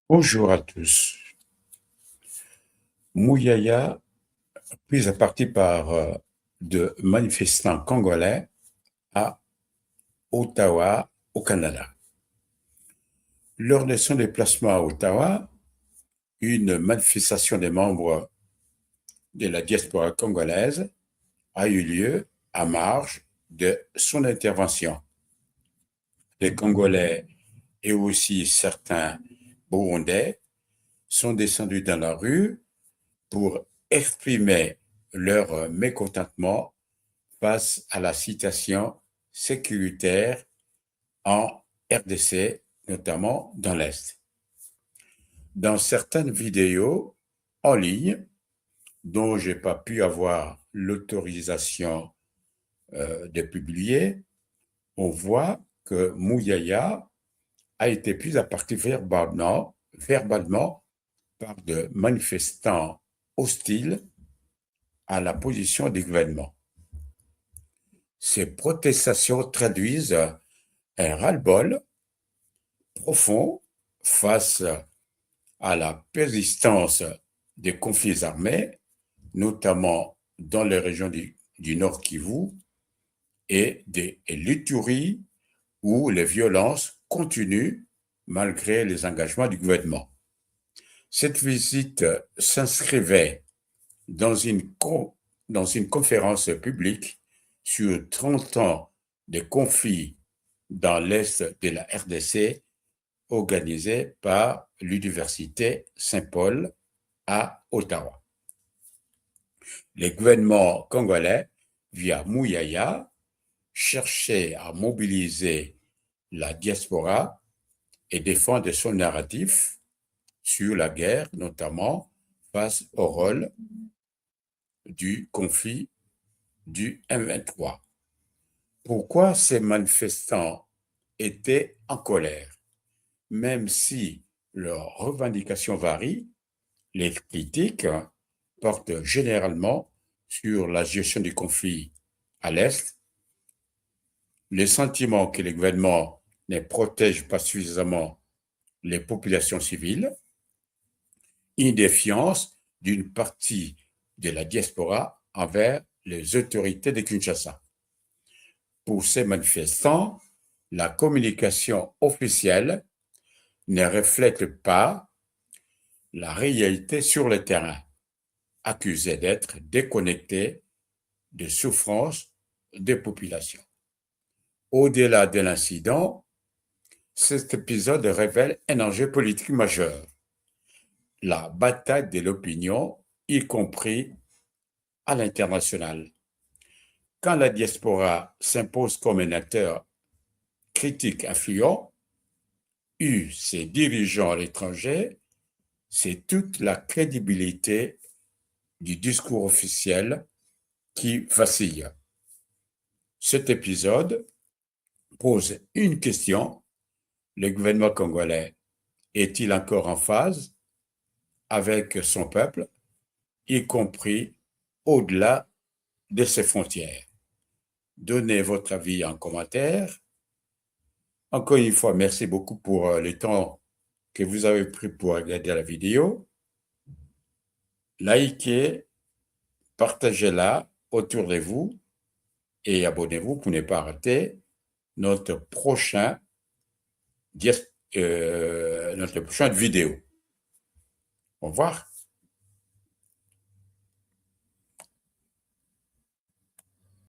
Bonjour à tous. Mouyaya, prise à partie par de manifestants congolais à Ottawa, au Canada. Lors de son déplacement à Ottawa, une manifestation des membres de la diaspora congolaise a eu lieu à marge de son intervention. Les Congolais et aussi certains Burundais sont descendus dans la rue pour exprimer leur mécontentement face à la situation sécuritaire en RDC, notamment dans l'Est. Dans certaines vidéos en ligne, dont je n'ai pas pu avoir l'autorisation de publier, on voit que Mouyaya a été pris à partie verbalement par de manifestants hostiles à la position du gouvernement. Ces protestations traduisent un ras-le-bol profond face à la persistance des conflits armés, notamment dans les régions du Nord Kivu et des l'Ituri, où les violences continuent malgré les engagements du gouvernement. Cette visite s'inscrivait dans une conférence publique sur 30 ans de conflits dans l'Est de la RDC organisée par l'Université Saint-Paul à Ottawa. Le gouvernement congolais, via Mouyaya, cherchait à mobiliser la diaspora et défendre son narratif sur la guerre, notamment face au rôle du conflit du M23. Pourquoi ces manifestants étaient en colère? Même si leurs revendications varient, les critiques portent généralement sur la gestion du conflit à l'Est, le sentiment que le gouvernement ne protège pas suffisamment les populations civiles, une défiance d'une partie de la diaspora envers les autorités de Kinshasa. Pour ces manifestants, la communication officielle ne reflète pas la réalité sur le terrain, accusée d'être déconnectée des souffrances des populations. Au-delà de l'incident, cet épisode révèle un enjeu politique majeur, la bataille de l'opinion, y compris à l'international. Quand la diaspora s'impose comme un acteur critique influent, ses dirigeants à l'étranger, c'est toute la crédibilité du discours officiel qui vacille. Cet épisode pose une question: le gouvernement congolais est-il encore en phase avec son peuple, y compris au-delà de ses frontières? Donnez votre avis en commentaire. Encore une fois, merci beaucoup pour le temps que vous avez pris pour regarder la vidéo. Likez, partagez-la autour de vous et abonnez-vous pour ne pas rater notre prochaine vidéo. Au revoir.